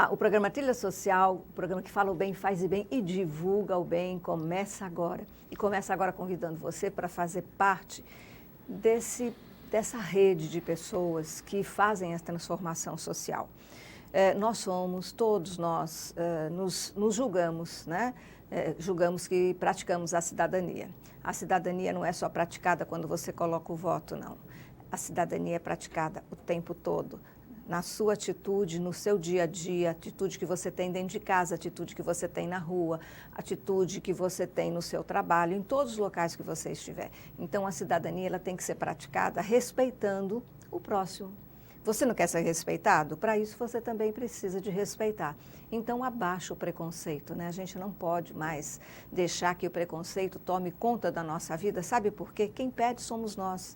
Olá, o programa Trilha Social, o programa que fala o bem, faz o bem e divulga o bem, começa agora. E começa agora convidando você para fazer parte dessa rede de pessoas que fazem essa transformação social. Nós somos, todos nós, nos julgamos, né? Julgamos que praticamos a cidadania. A cidadania não é só praticada quando você coloca o voto, não. A cidadania é praticada o tempo todo, na sua atitude, no seu dia a dia, atitude que você tem dentro de casa, atitude que você tem na rua, atitude que você tem no seu trabalho, em todos os locais que você estiver. Então, a cidadania ela tem que ser praticada respeitando o próximo. Você não quer ser respeitado? Para isso, você também precisa de respeitar. Então, abaixa o preconceito, né? A gente não pode mais deixar que o preconceito tome conta da nossa vida. Sabe por quê? Quem pede somos nós.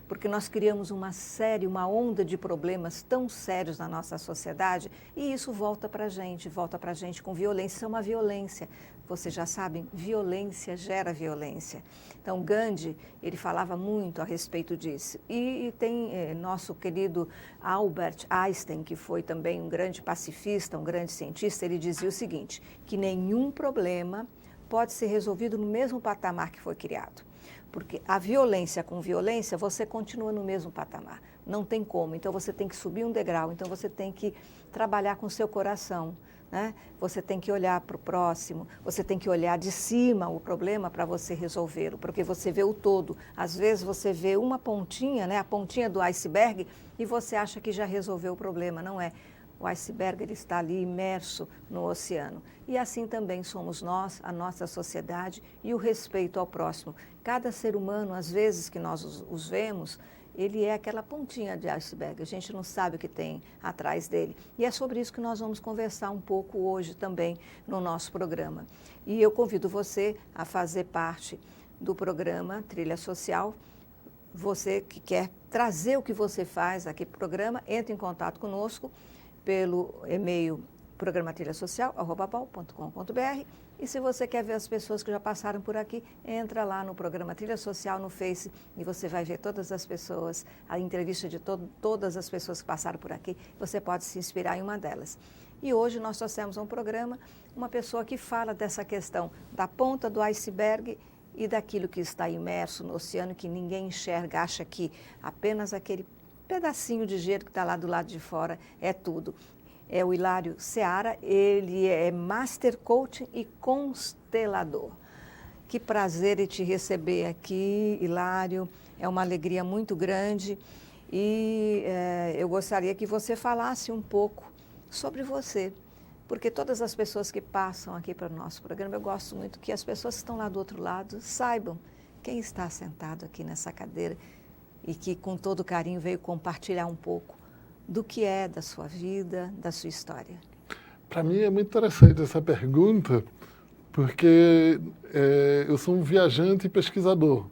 Porque nós criamos uma onda de problemas tão sérios na nossa sociedade e isso volta para a gente com violência. Isso é uma violência. Vocês já sabem, violência gera violência. Então, Gandhi, ele falava muito a respeito disso. E tem nosso querido Albert Einstein, que foi também um grande pacifista, um grande cientista, ele dizia o seguinte, que nenhum problema pode ser resolvido no mesmo patamar que foi criado. Porque a violência com violência, você continua no mesmo patamar. Não tem como. Então, você tem que subir um degrau. Então, você tem que trabalhar com o seu coração, né? Você tem que olhar para o próximo. Você tem que olhar de cima o problema para você resolvê-lo. Porque você vê o todo. Às vezes, você vê uma pontinha, né? A pontinha do iceberg, e você acha que já resolveu o problema. Não é. O iceberg ele está ali imerso no oceano. E assim também somos nós, a nossa sociedade e o respeito ao próximo. Cada ser humano, às vezes que nós os vemos, ele é aquela pontinha de iceberg. A gente não sabe o que tem atrás dele. E é sobre isso que nós vamos conversar um pouco hoje também no nosso programa. E eu convido você a fazer parte do programa Trilha Social. Você que quer trazer o que você faz aqui para o programa, entre em contato conosco pelo e-mail programatrilhasocial@bal.com.br e se você quer ver as pessoas que já passaram por aqui, entra lá no programa Trilha Social no Face e você vai ver todas as pessoas, a entrevista de todas as pessoas que passaram por aqui, você pode se inspirar em uma delas. E hoje nós trouxemos um programa, uma pessoa que fala dessa questão da ponta do iceberg e daquilo que está imerso no oceano, que ninguém enxerga, acha que apenas aquele pedacinho de gelo que está lá do lado de fora é tudo. É o Hilário Seara, ele é Master Coaching e Constelador. Que prazer em te receber aqui, Hilário, é uma alegria muito grande e eu gostaria que você falasse um pouco sobre você, porque todas as pessoas que passam aqui para o nosso programa, eu gosto muito que as pessoas que estão lá do outro lado saibam quem está sentado aqui nessa cadeira e que com todo carinho veio compartilhar um pouco do que é da sua vida, da sua história. Para mim é muito interessante essa pergunta, porque eu sou um viajante e pesquisador.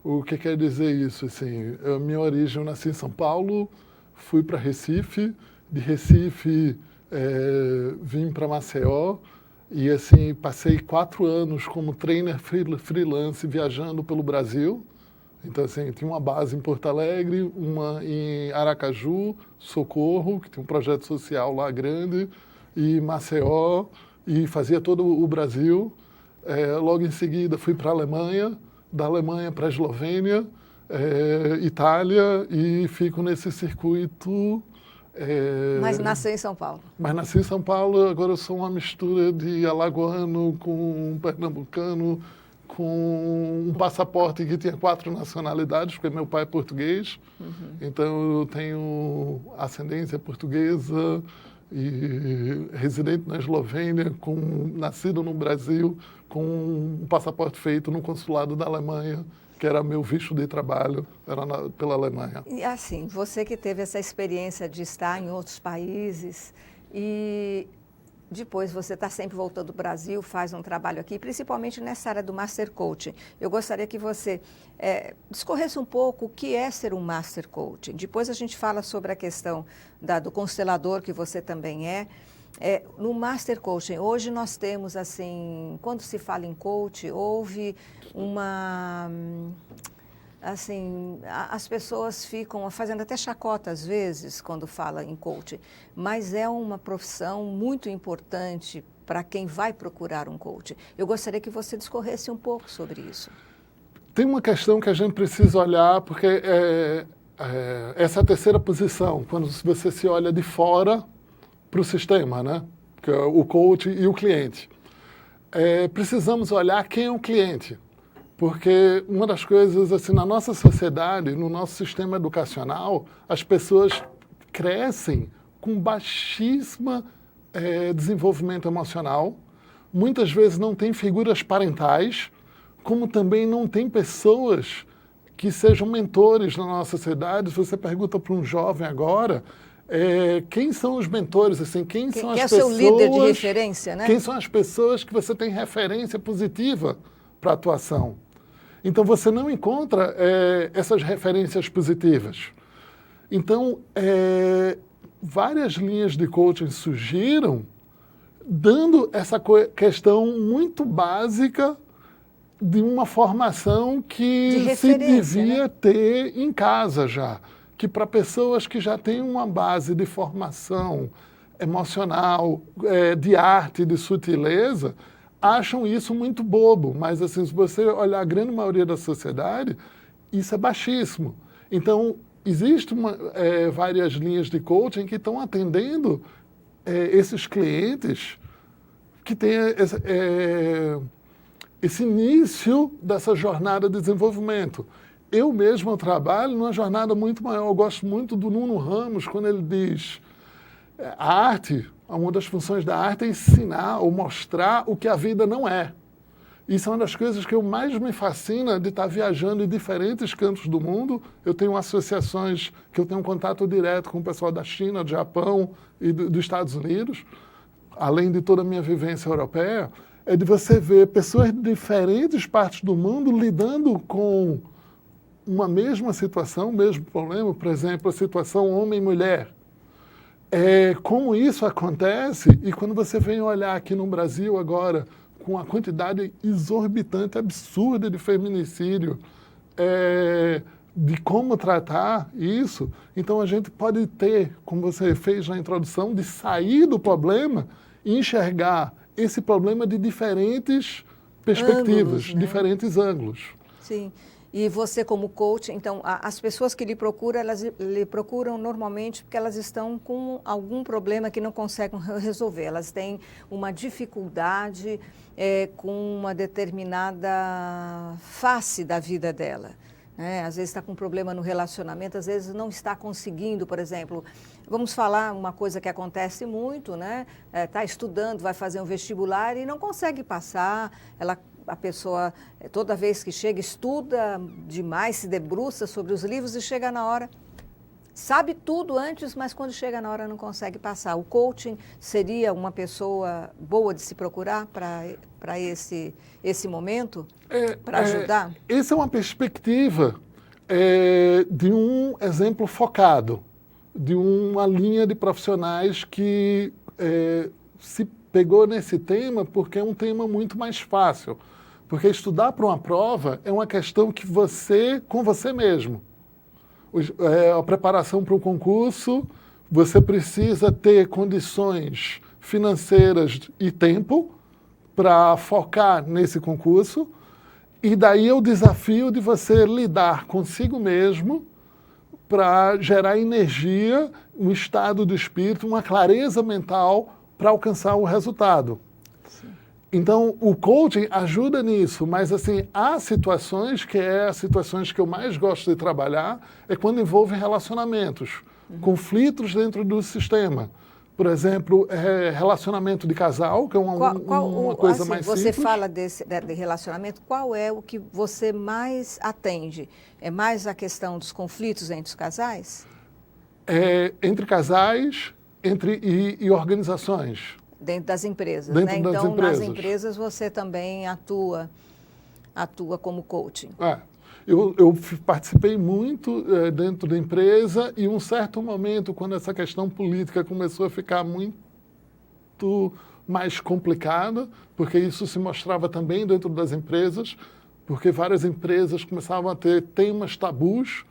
O que quer dizer isso? Assim, a minha origem, eu nasci em São Paulo, fui para Recife, de Recife vim para Maceió e assim, passei 4 anos como trainer freelance viajando pelo Brasil. Então, assim, tinha uma base em Porto Alegre, uma em Aracaju, Socorro, que tem um projeto social lá grande, e Maceió, e fazia todo o Brasil. Logo em seguida, fui para a Alemanha, da Alemanha para a Eslovênia, Itália, e fico nesse circuito. Mas nasceu em São Paulo? Mas nasci em São Paulo, agora eu sou uma mistura de alagoano com pernambucano, com um passaporte que tinha 4 nacionalidades, porque meu pai é português, então eu tenho ascendência portuguesa e residente na Eslovênia, nascido no Brasil, com um passaporte feito no consulado da Alemanha, que era meu visto de trabalho, era pela Alemanha. E assim, você que teve essa experiência de estar em outros países e depois você está sempre voltando ao Brasil, faz um trabalho aqui, principalmente nessa área do Master Coaching. Eu gostaria que você discorresse um pouco o que é ser um Master Coaching. Depois a gente fala sobre a questão do constelador, que você também é. No Master Coaching, hoje nós temos, assim, quando se fala em coach, houve assim, as pessoas ficam fazendo até chacota às vezes quando fala em coaching, mas é uma profissão muito importante para quem vai procurar um coach. Eu gostaria que você discorresse um pouco sobre isso. Tem uma questão que a gente precisa olhar, porque essa é a terceira posição, quando você se olha de fora para o sistema, né? Que é o coach e o cliente. Precisamos olhar quem é o cliente, porque uma das coisas, assim, na nossa sociedade, no nosso sistema educacional, as pessoas crescem com baixíssima desenvolvimento emocional, muitas vezes não tem figuras parentais, como também não tem pessoas que sejam mentores na nossa sociedade. Se você pergunta para um jovem agora, quem são os mentores, assim, quem são as pessoas... Quem é seu líder de referência, né? Quem são as pessoas que você tem referência positiva para a atuação? Então, você não encontra essas referências positivas. Então, várias linhas de coaching surgiram dando essa questão muito básica de uma formação que se devia, né, ter em casa já. Que para pessoas que já têm uma base de formação emocional, de arte, de sutileza, acham isso muito bobo. Mas, assim, se você olhar a grande maioria da sociedade, isso é baixíssimo. Então, existem várias linhas de coaching que estão atendendo esses clientes que têm esse início dessa jornada de desenvolvimento. Eu mesmo trabalho numa jornada muito maior. Eu gosto muito do Nuno Ramos, quando ele diz a arte, uma das funções da arte é ensinar ou mostrar o que a vida não é. Isso é uma das coisas que mais me fascina de estar viajando em diferentes cantos do mundo. Eu tenho associações que eu tenho um contato direto com o pessoal da China, do Japão e dos Estados Unidos, além de toda a minha vivência europeia, é de você ver pessoas de diferentes partes do mundo lidando com uma mesma situação, o mesmo problema, por exemplo, a situação homem-mulher. Como isso acontece, e quando você vem olhar aqui no Brasil agora, com a quantidade exorbitante, absurda de feminicídio, de como tratar isso, então a gente pode ter, como você fez na introdução, de sair do problema e enxergar esse problema de diferentes perspectivas, ângulos, né? Diferentes ângulos. Sim. E você como coach, então, as pessoas que lhe procuram, elas lhe procuram normalmente porque elas estão com algum problema que não conseguem resolver. Elas têm uma dificuldade com uma determinada face da vida dela. Às vezes está com um problema no relacionamento, às vezes não está conseguindo, por exemplo, vamos falar uma coisa que acontece muito, né? Está estudando, vai fazer um vestibular e não consegue passar, a pessoa, toda vez que chega, estuda demais, se debruça sobre os livros e chega na hora, sabe tudo antes, mas quando chega na hora não consegue passar. O coaching seria uma pessoa boa de se procurar para esse momento, para ajudar? Essa é uma perspectiva de um exemplo focado, de uma linha de profissionais que se pegou nesse tema porque é um tema muito mais fácil. Porque estudar para uma prova é uma questão que com você mesmo. A preparação para um concurso, você precisa ter condições financeiras e tempo para focar nesse concurso. E daí é o desafio de você lidar consigo mesmo para gerar energia, um estado de espírito, uma clareza mental para alcançar o resultado. Sim. Então, o coaching ajuda nisso, mas assim, há situações as situações que eu mais gosto de trabalhar é quando envolve relacionamentos, conflitos dentro do sistema. Por exemplo, relacionamento de casal, que é uma coisa mais simples. Você fala de relacionamento, qual é o que você mais atende? É mais a questão dos conflitos entre os casais? Entre casais, e organizações. Dentro das empresas, dentro né? Das então, empresas. Nas empresas você também atua como coaching. Eu participei muito dentro da empresa e um certo momento, quando essa questão política começou a ficar muito mais complicada, porque isso se mostrava também dentro das empresas, porque várias empresas começavam a ter temas tabus,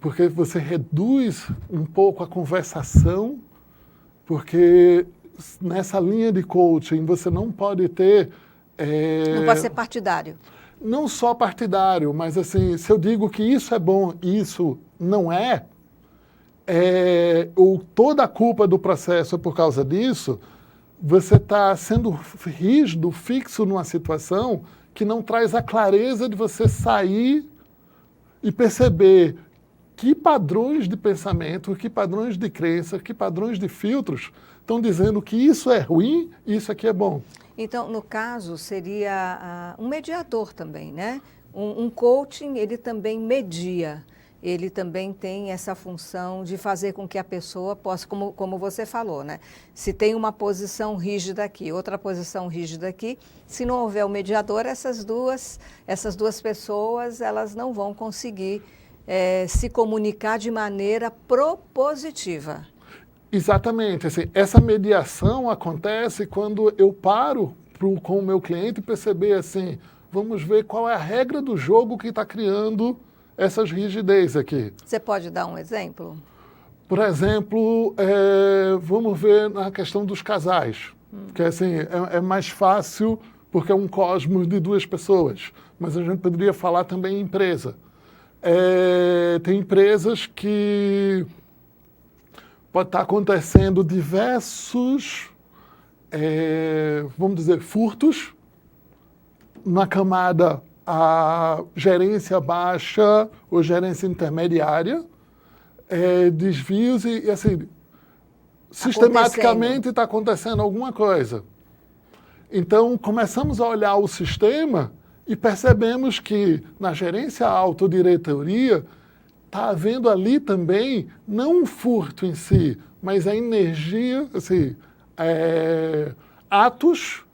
porque você reduz um pouco a conversação, porque nessa linha de coaching você não pode ter... Não pode ser partidário. Não só partidário, mas assim, se eu digo que isso é bom e isso não ou toda a culpa do processo é por causa disso, você está sendo rígido, fixo numa situação que não traz a clareza de você sair e perceber que padrões de pensamento, que padrões de crença, que padrões de filtros estão dizendo que isso é ruim e isso aqui é bom. Então, no caso, seria um mediador também, né? Um coaching, ele também media, ele também tem essa função de fazer com que a pessoa possa, como você falou, né? Se tem uma posição rígida aqui, outra posição rígida aqui, se não houver o mediador, essas duas pessoas, elas não vão conseguir se comunicar de maneira propositiva. Exatamente. Assim, essa mediação acontece quando eu paro com o meu cliente e perceber assim, vamos ver qual é a regra do jogo que está criando essas rigidez aqui. Você pode dar um exemplo? Por exemplo, vamos ver na questão dos casais, que assim, é mais fácil porque é um cosmos de duas pessoas, mas a gente poderia falar também em empresa. Tem empresas que pode estar acontecendo diversos, vamos dizer, furtos na camada a gerência baixa ou gerência intermediária, desvios e assim, sistematicamente está acontecendo alguma coisa. Então, começamos a olhar o sistema e percebemos que na gerência alta ou diretoria está havendo ali também, não um furto em si, mas a energia, assim, atos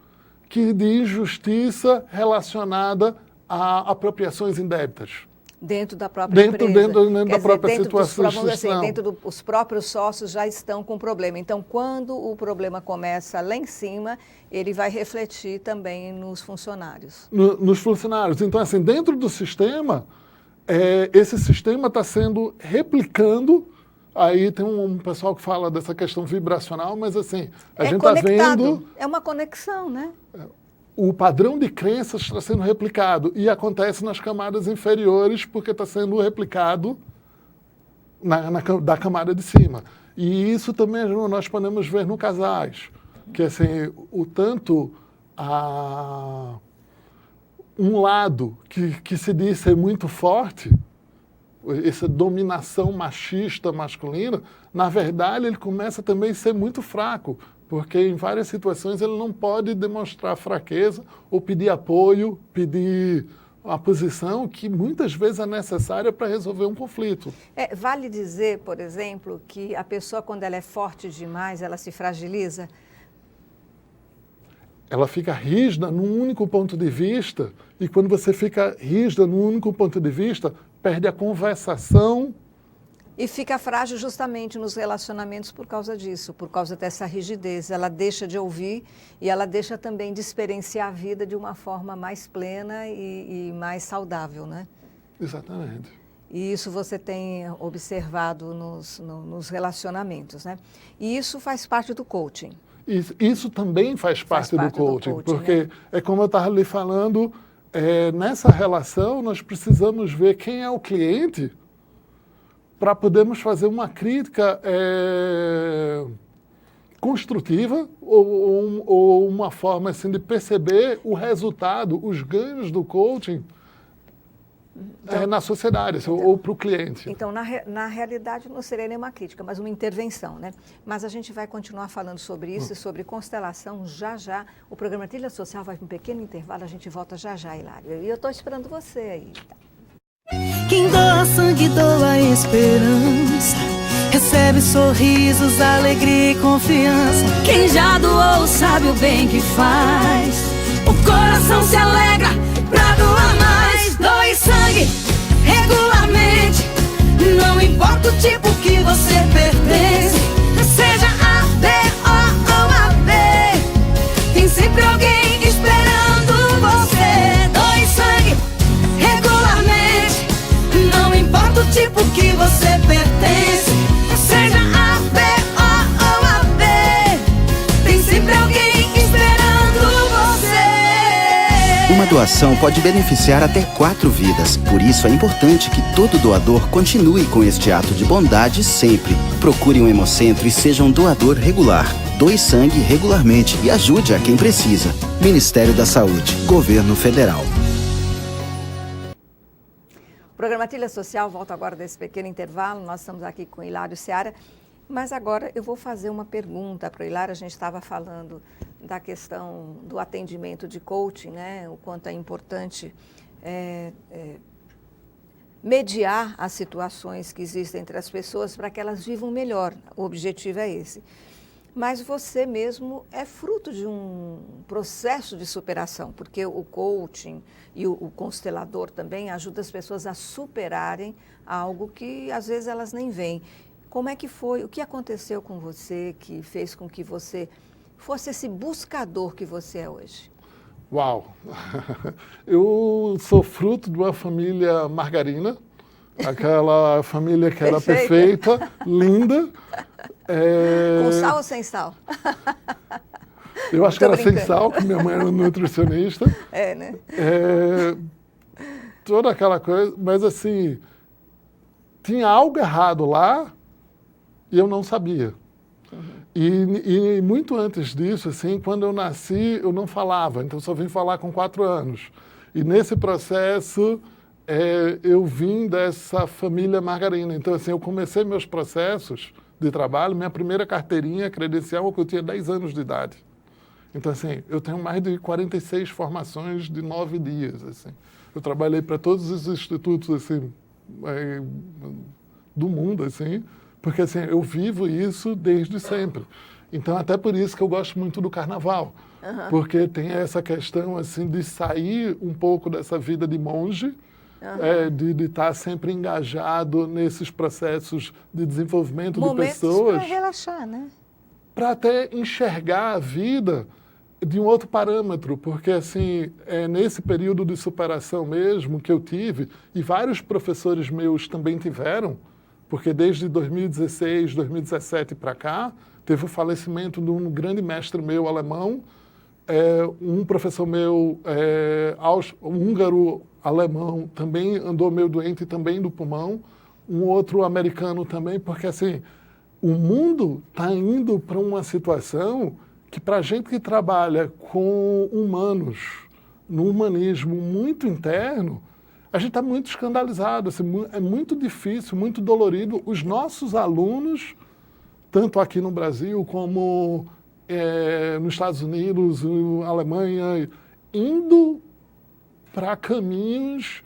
de injustiça relacionada a apropriações indébitas. Dentro da própria empresa. Dentro da própria situação. Os próprios sócios já estão com problema. Então, quando o problema começa lá em cima, ele vai refletir também nos funcionários. Nos funcionários. Então, assim, dentro do sistema, esse sistema está sendo replicando. Aí tem um pessoal que fala dessa questão vibracional, mas assim, a gente está vendo... É uma conexão, né? O padrão de crenças está sendo replicado e acontece nas camadas inferiores porque está sendo replicado da camada de cima. E isso também nós podemos ver no casais, que assim, o tanto um lado que se diz ser muito forte, essa dominação machista masculina, na verdade ele começa também a ser muito fraco, porque em várias situações ele não pode demonstrar fraqueza ou pedir apoio, pedir uma posição que muitas vezes é necessária para resolver um conflito. Vale dizer, por exemplo, que a pessoa, quando ela é forte demais, ela se fragiliza? Ela fica rígida num único ponto de vista, e quando você fica rígida num único ponto de vista, perde a conversação. E fica frágil justamente nos relacionamentos por causa disso, por causa dessa rigidez. Ela deixa de ouvir e ela deixa também de experienciar a vida de uma forma mais plena e mais saudável, né? Exatamente. E isso você tem observado nos relacionamentos, né? E isso faz parte do coaching. Isso também faz parte do coaching, porque né? é como eu estava lhe falando, nessa relação nós precisamos ver quem é o cliente para podermos fazer uma crítica construtiva ou uma forma assim, de perceber o resultado, os ganhos do coaching então, na sociedade ou para o cliente. Então, na realidade, não seria nenhuma crítica, mas uma intervenção, né? Mas a gente vai continuar falando sobre isso e sobre constelação já já. O programa Trilha Social vai para um pequeno intervalo, a gente volta já já, Hilário. E eu estou esperando você aí. Quem doa sangue, doa esperança. Recebe sorrisos, alegria e confiança. Quem já doou sabe o bem que faz. O coração se alegra pra doar mais. Doe sangue regularmente. Não importa o tipo que você pertence. Seja A, B, O ou AB. Tem sempre alguém esperando você. Uma doação pode beneficiar até 4 vidas. Por isso é importante que todo doador continue com este ato de bondade sempre. Procure um Hemocentro e seja um doador regular. Doe sangue regularmente e ajude a quem precisa. Ministério da Saúde, Governo Federal. O programa Trilha Social volta agora desse pequeno intervalo. Nós estamos aqui com Hilário Seara. Mas agora eu vou fazer uma pergunta para o Hilário. A gente estava falando da questão do atendimento de coaching, né? O quanto é importante mediar as situações que existem entre as pessoas para que elas vivam melhor. O objetivo é esse. Mas você mesmo é fruto de um processo de superação, porque o coaching e o constelador também ajuda as pessoas a superarem algo que às vezes elas nem veem. Como é que foi, o que aconteceu com você que fez com que você fosse esse buscador que você é hoje? Uau! Eu sou fruto de uma família margarina, aquela família que era perfeita, linda. Com sal ou sem sal? Eu acho que era sem sal, porque minha mãe era nutricionista. Né? Toda aquela coisa, mas assim, tinha algo errado lá, e eu não sabia. E muito antes disso, assim, quando eu nasci, eu não falava, então só vim falar com 4 anos. E nesse processo, eu vim dessa família margarina. Então, assim, eu comecei meus processos de trabalho, minha primeira carteirinha credencial, que eu tinha 10 anos de idade. Então, assim, eu tenho mais de 46 formações de 9 dias, assim. Eu trabalhei para todos os institutos, assim, do mundo, assim, porque assim, eu vivo isso desde sempre. Então, até por isso que eu gosto muito do carnaval. Porque tem essa questão assim, de sair um pouco dessa vida de monge, de estar sempre engajado nesses processos de desenvolvimento de pessoas. Para relaxar, né? Para até enxergar a vida de um outro parâmetro, porque assim, nesse período de superação mesmo que eu tive, e vários professores meus também tiveram, porque desde 2016, 2017 para cá, teve o falecimento de um grande mestre meu alemão, um professor meu húngaro-alemão também andou meio doente, também do pulmão, um outro americano também, porque assim, o mundo está indo para uma situação que para a gente que trabalha com humanos, no humanismo muito interno, a gente está muito escandalizado, assim, é muito difícil, muito dolorido. Os nossos alunos, tanto aqui no Brasil como nos Estados Unidos, na Alemanha, indo para caminhos...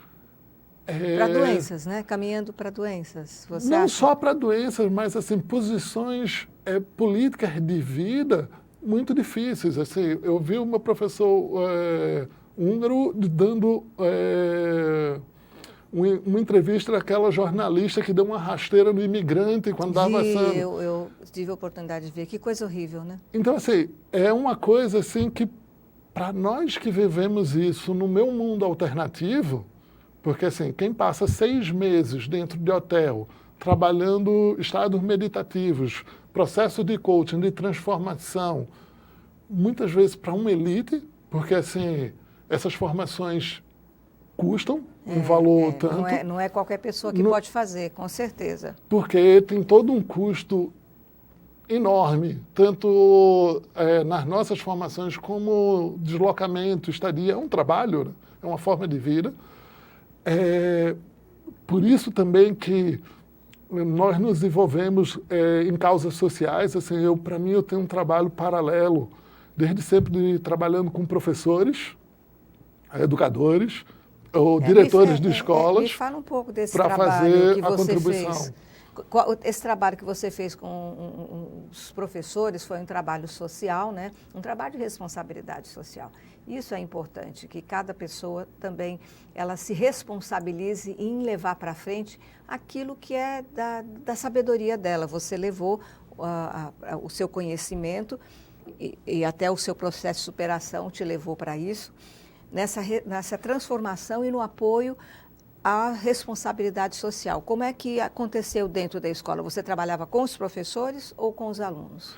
para doenças, né? Caminhando para doenças. Você não acha? só para doenças, mas assim, posições políticas de vida muito difíceis. Assim, eu vi o meu professor húngaro dando uma entrevista daquela jornalista que deu uma rasteira no imigrante quando estava passando. Eu tive a oportunidade de ver. Que coisa horrível, né? Então, assim, é uma coisa assim que, para nós que vivemos isso no meu mundo alternativo, porque assim, quem passa 6 meses dentro de hotel, trabalhando estados meditativos, processo de coaching, de transformação, muitas vezes para uma elite, porque assim, essas formações custam um valor tanto. Não é qualquer pessoa que pode fazer, com certeza. Porque tem todo um custo enorme, tanto nas nossas formações como deslocamento, estadia. É um trabalho, né? É uma forma de vida. Por isso também que nós nos envolvemos em causas sociais. Assim, para mim, eu tenho um trabalho paralelo, desde sempre trabalhando com professores, educadores, ou diretores de escolas. Me fala um pouco desse trabalho fazer que a você contribuição. fez. Esse trabalho que você fez com os professores foi um trabalho social, né? Um trabalho de responsabilidade social. Isso é importante, que cada pessoa também ela se responsabilize em levar para frente aquilo que é da sabedoria dela. Você levou o seu conhecimento e até o seu processo de superação te levou para isso, nessa transformação e no apoio à responsabilidade social. Como é que aconteceu dentro da escola? Você trabalhava com os professores ou com os alunos?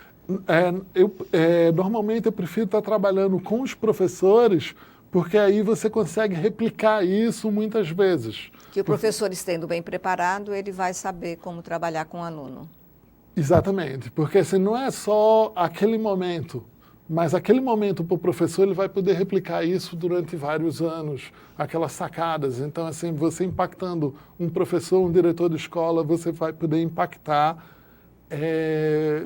Normalmente eu prefiro estar trabalhando com os professores, porque aí você consegue replicar isso muitas vezes. Que o professor, estando bem preparado, ele vai saber como trabalhar com o aluno. Exatamente, porque assim, não é só aquele momento, mas aquele momento para o professor ele vai poder replicar isso durante vários anos, aquelas sacadas. Então, assim, você impactando um professor, um diretor de escola, você vai poder impactar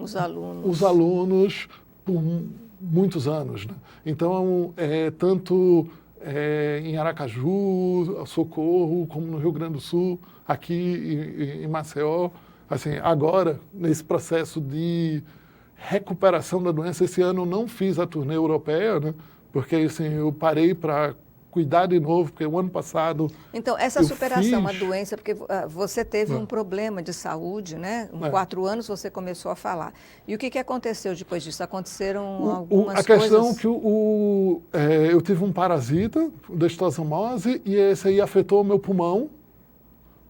os alunos por muitos anos, né? Então, tanto em Aracaju, Socorro, como no Rio Grande do Sul, aqui em Maceió, assim, agora, nesse processo de recuperação da doença, esse ano eu não fiz a turnê europeia, né? Porque assim, eu parei para cuidar de novo, porque o ano passado... Então, essa superação, a doença, porque você teve um problema de saúde, né? 4 anos você começou a falar. E o que aconteceu depois disso? Aconteceram algumas coisas... A questão que eu tive um parasita, dextrosomose, e esse aí afetou o meu pulmão,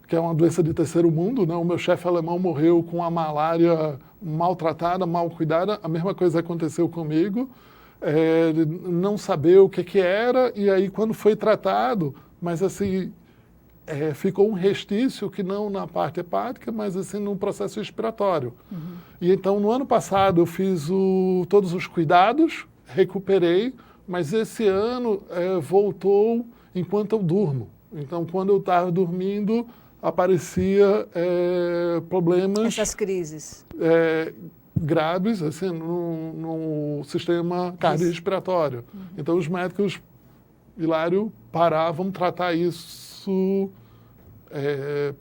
que é uma doença de terceiro mundo, né? O meu chefe alemão morreu com a malária maltratada, mal cuidada. A mesma coisa aconteceu comigo. Não saber o que era, e aí quando foi tratado, mas assim, ficou um restício que não na parte hepática, mas assim no processo respiratório. Uhum. E então no ano passado eu fiz todos os cuidados, recuperei, mas esse ano voltou enquanto eu durmo. Então quando eu estava dormindo, aparecia problemas... Essas crises. Graves, assim, no sistema cardiorrespiratório. Uhum. Então, os médicos, Hilário, paravam tratar isso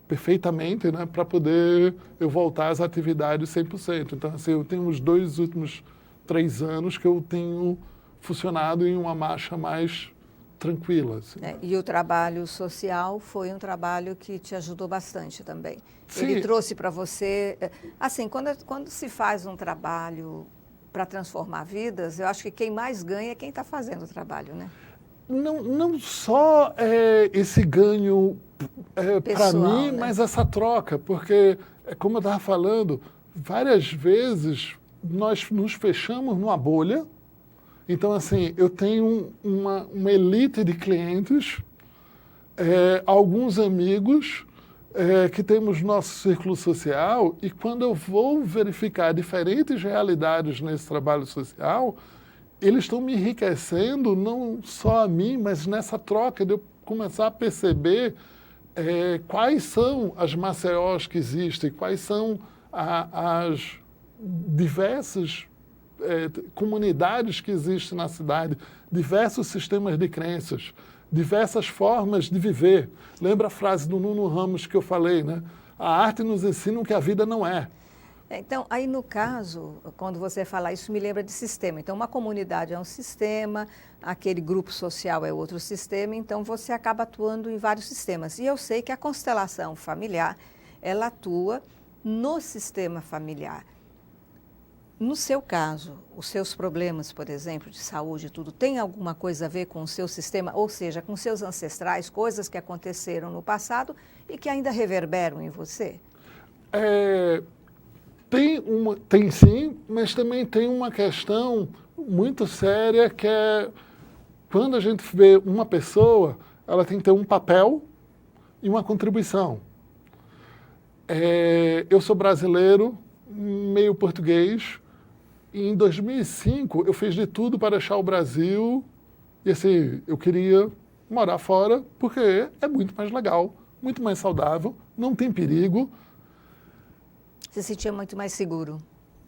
perfeitamente, né, para poder eu voltar às atividades 100%. Então, assim, eu tenho os 2 últimos 3 anos que eu tenho funcionado em uma marcha mais tranquila. Assim. E o trabalho social foi um trabalho que te ajudou bastante também. Sim. Ele trouxe para você... Assim, quando se faz um trabalho para transformar vidas, eu acho que quem mais ganha é quem está fazendo o trabalho, né? Não só esse ganho para mim, né? Mas essa troca, porque, como eu estava falando, várias vezes nós nos fechamos numa bolha. Então, assim, eu tenho uma elite de clientes, alguns amigos que temos nosso círculo social, e quando eu vou verificar diferentes realidades nesse trabalho social, eles estão me enriquecendo, não só a mim, mas nessa troca de eu começar a perceber quais são as Maceiós que existem, quais são as diversas comunidades que existem na cidade, diversos sistemas de crenças, diversas formas de viver. Lembra a frase do Nuno Ramos que eu falei, né? A arte nos ensina o que a vida não é. Então, aí no caso, quando você fala isso, me lembra de sistema. Então, uma comunidade é um sistema, aquele grupo social é outro sistema, então você acaba atuando em vários sistemas. E eu sei que a constelação familiar, ela atua no sistema familiar. No seu caso, os seus problemas, por exemplo, de saúde e tudo, tem alguma coisa a ver com o seu sistema, ou seja, com seus ancestrais, coisas que aconteceram no passado e que ainda reverberam em você? Tem sim, mas também tem uma questão muito séria que é quando a gente vê uma pessoa, ela tem que ter um papel e uma contribuição. Eu sou brasileiro, meio português. E em 2005, eu fiz de tudo para deixar o Brasil. E assim, eu queria morar fora, porque é muito mais legal, muito mais saudável, não tem perigo. Você se sentia muito mais seguro?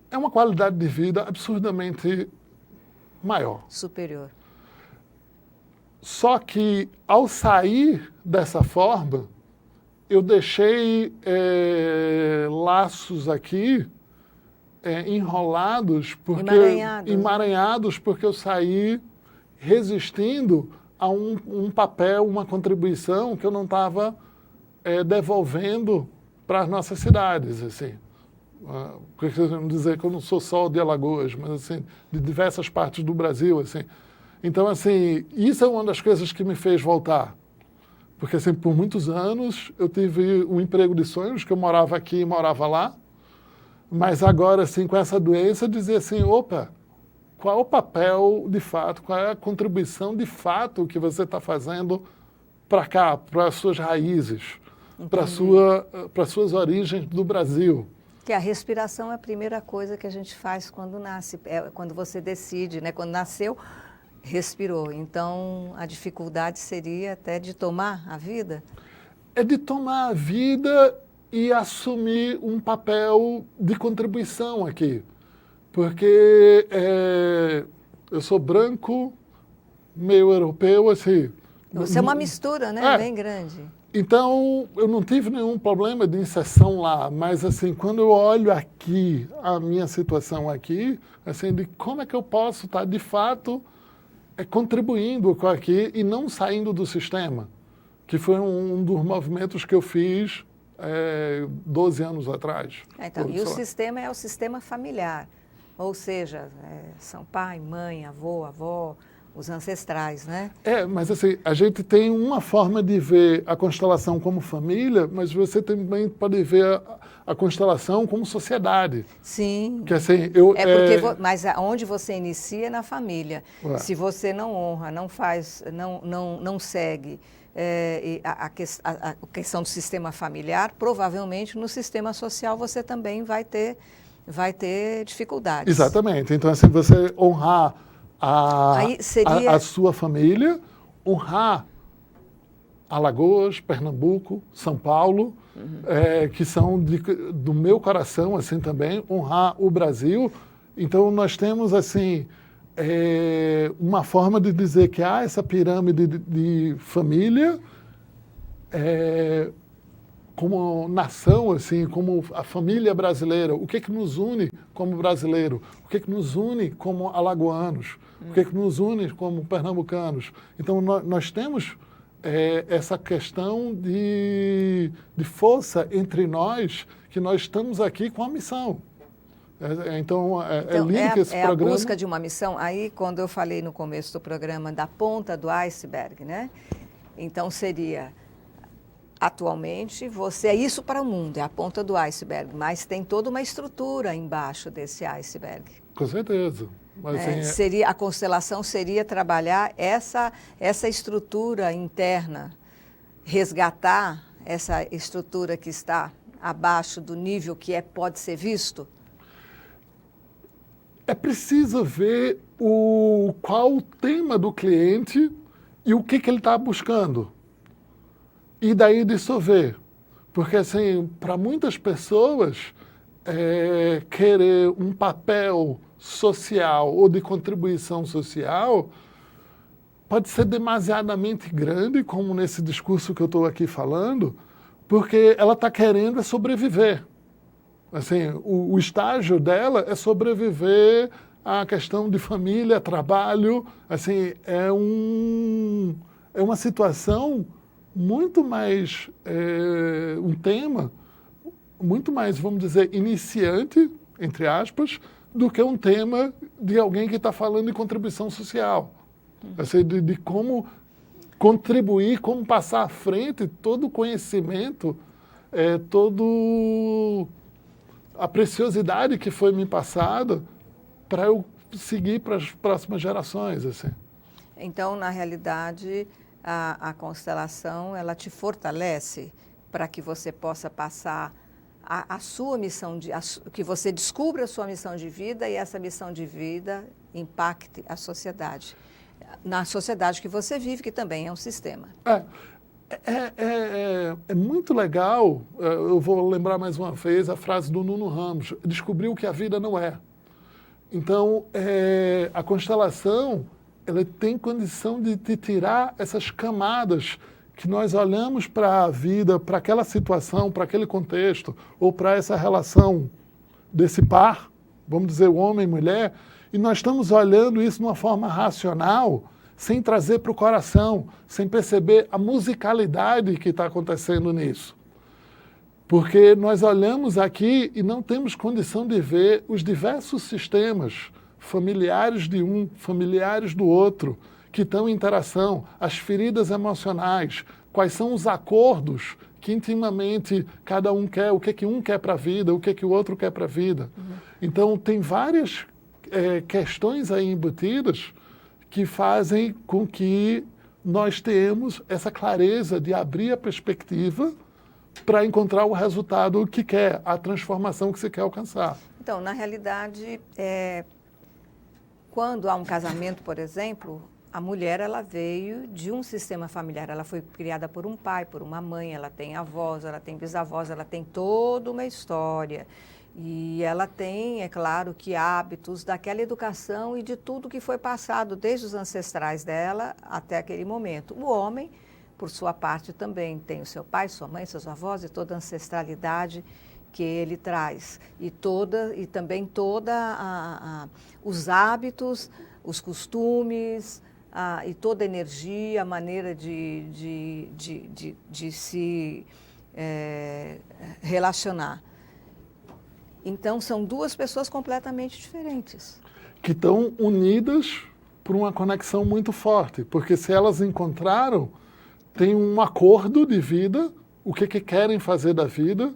É uma qualidade de vida absurdamente maior. Superior. Só que, ao sair dessa forma, eu deixei laços aqui, enrolados, emaranhados, porque eu saí resistindo a um papel, uma contribuição que eu não estava devolvendo para as nossas cidades, assim. Porque não dizer que eu não sou só de Alagoas, mas assim, de diversas partes do Brasil, assim. Então, assim, isso é uma das coisas que me fez voltar. Porque, assim, por muitos anos eu tive um emprego de sonhos, que eu morava aqui e morava lá. Mas agora, assim, com essa doença, dizer assim, opa, qual é o papel de fato, qual é a contribuição de fato que você está fazendo para cá, para as suas raízes, para suas origens do Brasil. Que a respiração é a primeira coisa que a gente faz quando nasce, quando você decide, né? Quando nasceu, respirou. Então, a dificuldade seria até de tomar a vida? É de tomar a vida e assumir um papel de contribuição aqui. Porque eu sou branco, meio europeu, assim. Você é uma mistura, né? Bem grande. Então, eu não tive nenhum problema de inserção lá, mas assim, quando eu olho aqui, a minha situação aqui, assim, de como é que eu posso estar, de fato, contribuindo com aqui e não saindo do sistema, que foi um dos movimentos que eu fiz 12 anos atrás. Então, e o sistema é o sistema familiar, ou seja, são pai, mãe, avô, avó, os ancestrais, né? Mas assim, a gente tem uma forma de ver a constelação como família, mas você também pode ver a constelação como sociedade. Sim. Que assim, mas onde você inicia é na família. Se você não honra, não faz, não segue a questão do sistema familiar, provavelmente no sistema social você também vai ter dificuldades. Exatamente. Então, assim, você honrar a sua família, honrar Alagoas, Pernambuco, São Paulo, que são do meu coração, assim, também, honrar o Brasil. Então, nós temos, assim, uma forma de dizer que há essa pirâmide de família, como nação, assim, como a família brasileira, o que nos une como brasileiro, o que nos une como alagoanos, o que nos une como pernambucanos. Então, nós temos essa questão de força entre nós, que nós estamos aqui com a missão. Então, link esse programa. A busca de uma missão. Aí, quando eu falei no começo do programa da ponta do iceberg, né? Então, seria... Atualmente, você é isso para o mundo, é a ponta do iceberg, mas tem toda uma estrutura embaixo desse iceberg. Com certeza. Mas, a constelação seria trabalhar essa estrutura interna, resgatar essa estrutura que está abaixo do nível que pode ser visto? É preciso ver qual o tema do cliente e o que ele está buscando. E daí dissolver. Porque, assim, para muitas pessoas, querer um papel social ou de contribuição social pode ser demasiadamente grande, como nesse discurso que eu estou aqui falando, porque ela está querendo sobreviver. Assim, o estágio dela é sobreviver à questão de família, trabalho. Assim, é uma situação muito mais, um tema muito mais, vamos dizer, iniciante, entre aspas, do que um tema de alguém que está falando de contribuição social. Assim, de como contribuir, como passar à frente todo o conhecimento, toda a preciosidade que foi me passada para eu seguir para as próximas gerações. Assim. Então, na realidade, a constelação, ela te fortalece para que você possa passar a sua missão, que você descubra a sua missão de vida e essa missão de vida impacte a sociedade. Na sociedade que você vive, que também é um sistema. É muito legal, eu vou lembrar mais uma vez a frase do Nuno Ramos, descobriu que a vida não é. Então, a constelação, ela tem condição de tirar essas camadas que nós olhamos para a vida, para aquela situação, para aquele contexto, ou para essa relação desse par, vamos dizer, o homem e mulher, e nós estamos olhando isso de uma forma racional, sem trazer para o coração, sem perceber a musicalidade que está acontecendo nisso. Porque nós olhamos aqui e não temos condição de ver os diversos sistemas familiares de um, familiares do outro, que estão em interação, as feridas emocionais, quais são os acordos que intimamente cada um quer, o que um quer para a vida, o que o outro quer para a vida. Então, tem várias questões aí embutidas que fazem com que nós tenhamos essa clareza de abrir a perspectiva para encontrar o resultado que quer, a transformação que você quer alcançar. Então, na realidade, quando há um casamento, por exemplo, a mulher ela veio de um sistema familiar, ela foi criada por um pai, por uma mãe, ela tem avós, ela tem bisavós, ela tem toda uma história. E ela tem, é claro, que hábitos daquela educação e de tudo que foi passado desde os ancestrais dela até aquele momento. O homem, por sua parte, também tem o seu pai, sua mãe, seus avós e toda a ancestralidade que ele traz. E também os hábitos, os costumes, e toda a energia, a maneira de se relacionar. Então, são duas pessoas completamente diferentes. Que estão unidas por uma conexão muito forte, porque se elas encontraram, tem um acordo de vida, o que querem fazer da vida,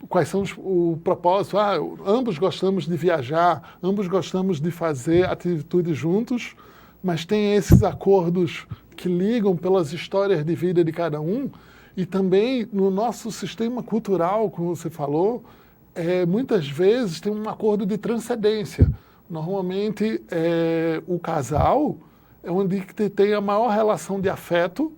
quais são o propósito. Ambos gostamos de viajar, ambos gostamos de fazer atitudes juntos, mas tem esses acordos que ligam pelas histórias de vida de cada um. E também no nosso sistema cultural, como você falou, muitas vezes tem um acordo de transcendência. Normalmente, o casal é onde tem a maior relação de afeto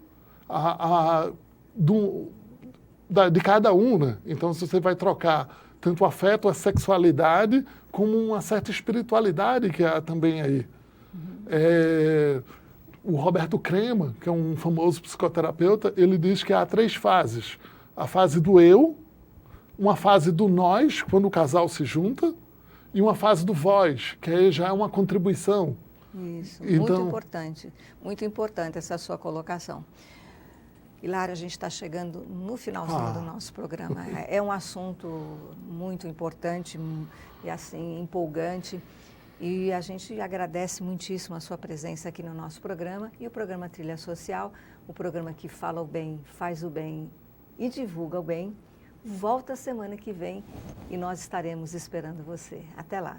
de cada um, né? Então, se você vai trocar tanto o afeto, a sexualidade, como uma certa espiritualidade que há também aí. O Roberto Crema, que é um famoso psicoterapeuta, ele diz que há 3 fases. A fase do eu, uma fase do nós, quando o casal se junta, e uma fase do vós, que aí já é uma contribuição. Isso, então, muito importante essa sua colocação. Hilário, a gente está chegando no finalzinho do nosso programa. É um assunto muito importante e assim empolgante. E a gente agradece muitíssimo a sua presença aqui no nosso programa. E o programa Trilha Social, o programa que fala o bem, faz o bem e divulga o bem, volta semana que vem e nós estaremos esperando você. Até lá.